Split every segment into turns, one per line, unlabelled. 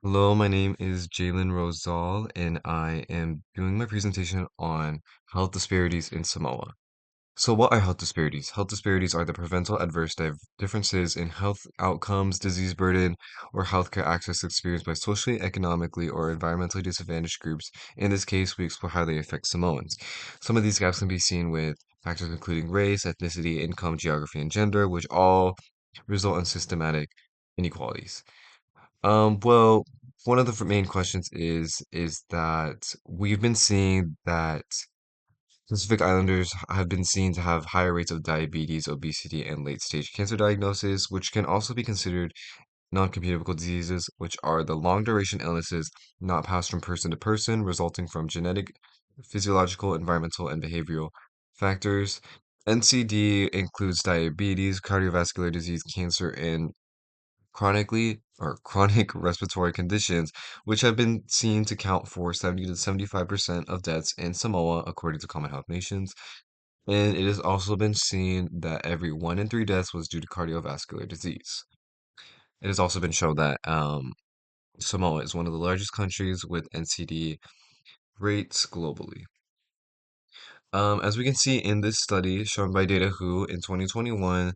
Hello, my name is Jalen Rozal, and I am doing my presentation on health disparities in Samoa. So, what are health disparities? Health disparities are the preventable adverse differences in health outcomes, disease burden, or healthcare access experienced by socially, economically, or environmentally disadvantaged groups. In this case, we explore how they affect Samoans. Some of these gaps can be seen with factors including race, ethnicity, income, geography, and gender, which all result in systematic inequalities. Well, one of the main questions is that we've been seeing that Pacific Islanders have been seen to have higher rates of diabetes, obesity, and late-stage cancer diagnosis, which can also be considered non-communicable diseases, which are the long-duration illnesses not passed from person to person, resulting from genetic, physiological, environmental, and behavioral factors. NCD includes diabetes, cardiovascular disease, cancer, and chronic respiratory conditions, which have been seen to count for 70 to 75% of deaths in Samoa, according to Common Health Nations. And it has also been seen that every 1 in 3 deaths was due to cardiovascular disease. It has also been shown that Samoa is one of the largest countries with NCD rates globally. As we can see in this study shown by Data Who in 2021,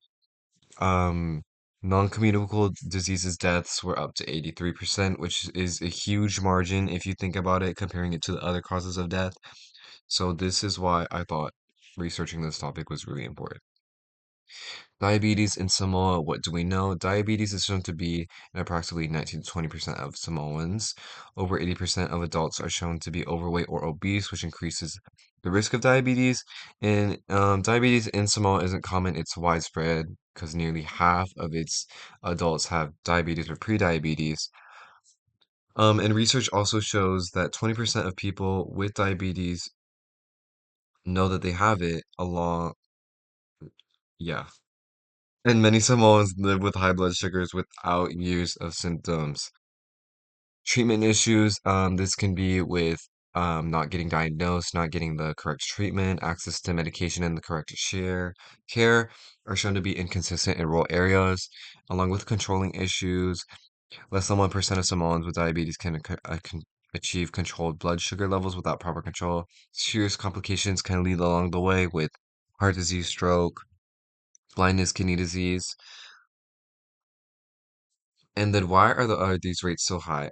Um, non-communicable diseases deaths were up to 83%, which is a huge margin if you think about it, comparing it to the other causes of death. So this is why I thought researching this topic was really important. Diabetes in Samoa, what do we know? Diabetes is shown to be in approximately 19 to 20% of Samoans. Over 80% of adults are shown to be overweight or obese, which increases the risk of diabetes. And diabetes in Samoa isn't common, it's widespread because nearly half of its adults have diabetes or prediabetes. And research also shows that 20% of people with diabetes know that they have it along, yeah. And many Samoans live with high blood sugars without years of symptoms. Treatment issues, this can be with not getting diagnosed, not getting the correct treatment, access to medication and the correct share care are shown to be inconsistent in rural areas, along with controlling issues. Less than 1% of Samoans with diabetes can achieve controlled blood sugar levels without proper control. Serious complications can lead along the way with heart disease, stroke, blindness, kidney disease. And then why are these rates so high?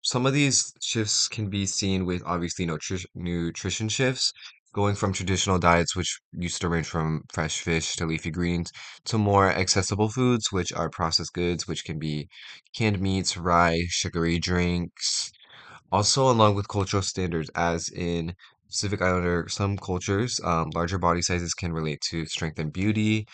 Some of these shifts can be seen with obviously nutrition shifts, going from traditional diets, which used to range from fresh fish to leafy greens, to more accessible foods, which are processed goods, which can be canned meats, rice, sugary drinks. Also, along with cultural standards, as in Pacific Islander, some cultures, larger body sizes can relate to strength and beauty,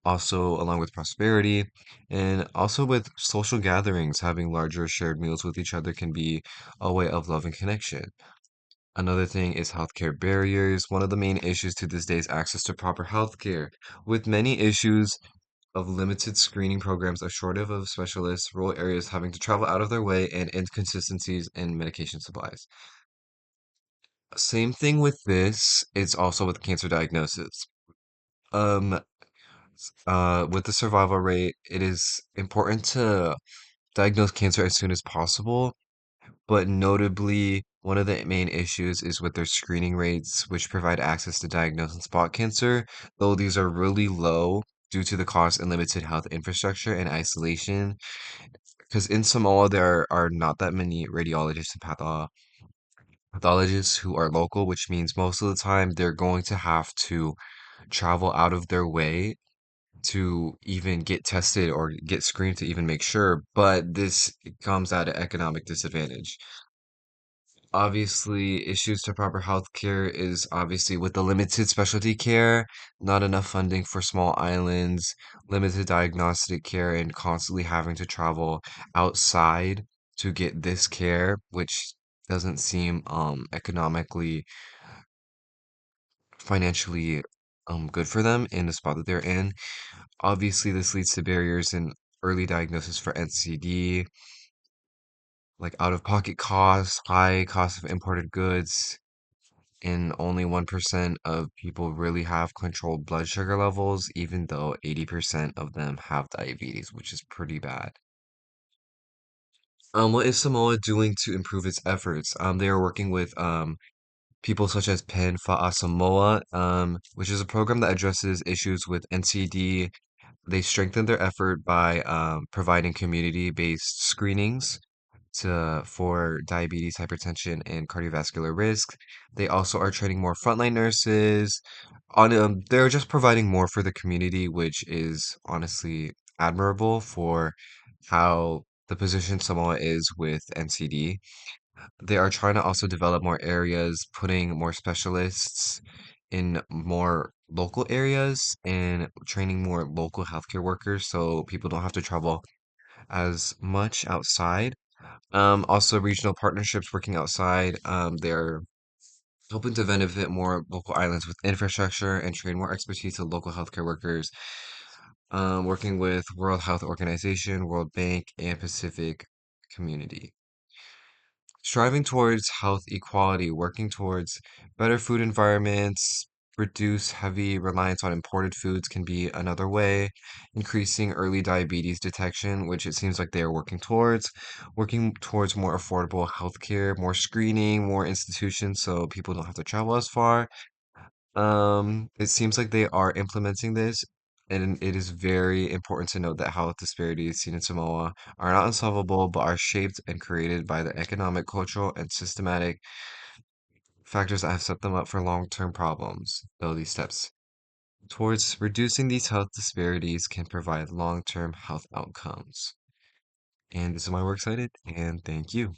also along with prosperity, and also with social gatherings, having larger shared meals with each other can be a way of love and connection. Another thing is healthcare barriers. One of the main issues to this day is access to proper healthcare, with many issues of limited screening programs, a shortage of specialists, rural areas having to travel out of their way, and inconsistencies in medication supplies. Same thing with this, it's also with cancer diagnosis. Um, with the survival rate, it is important to diagnose cancer as soon as possible, but notably, one of the main issues is with their screening rates, which provide access to diagnose and spot cancer, though these are really low due to the cost and limited health infrastructure and isolation. Because in Samoa, there are not that many radiologists and pathologists who are local, which means most of the time they're going to have to travel out of their way to even get tested or get screened to even make sure, but this comes at an economic disadvantage. Obviously, issues to proper health care is obviously with the limited specialty care, not enough funding for small islands, limited diagnostic care, and constantly having to travel outside to get this care, which doesn't seem economically, financially good for them in the spot that they're in. Obviously, this leads to barriers in early diagnosis for NCD, like out-of-pocket costs, high cost of imported goods, and only 1% of people really have controlled blood sugar levels, even though 80% of them have diabetes, which is pretty bad. What is Samoa doing to improve its efforts? They are working with people such as Pen Fa'a Samoa, which is a program that addresses issues with NCD. They strengthen their effort by providing community-based screenings for diabetes, hypertension, and cardiovascular risk. They also are training more frontline nurses. They're just providing more for the community, which is honestly admirable for how the position Samoa is with NCD. They are trying to also develop more areas, putting more specialists in more local areas and training more local healthcare workers so people don't have to travel as much outside. Also regional partnerships working outside. They're hoping to benefit more local islands with infrastructure and train more expertise to local healthcare workers. Working with World Health Organization, World Bank, and Pacific Community. Striving towards health equality, working towards better food environments, reduce heavy reliance on imported foods can be another way. Increasing early diabetes detection, which it seems like they are working towards more affordable healthcare, more screening, more institutions so people don't have to travel as far. It seems like they are implementing this, and it is very important to note that health disparities seen in Samoa are not unsolvable, but are shaped and created by the economic, cultural, and systematic factors that have set them up for long-term problems. Though these steps towards reducing these health disparities can provide long-term health outcomes. And this is why we're excited, and thank you.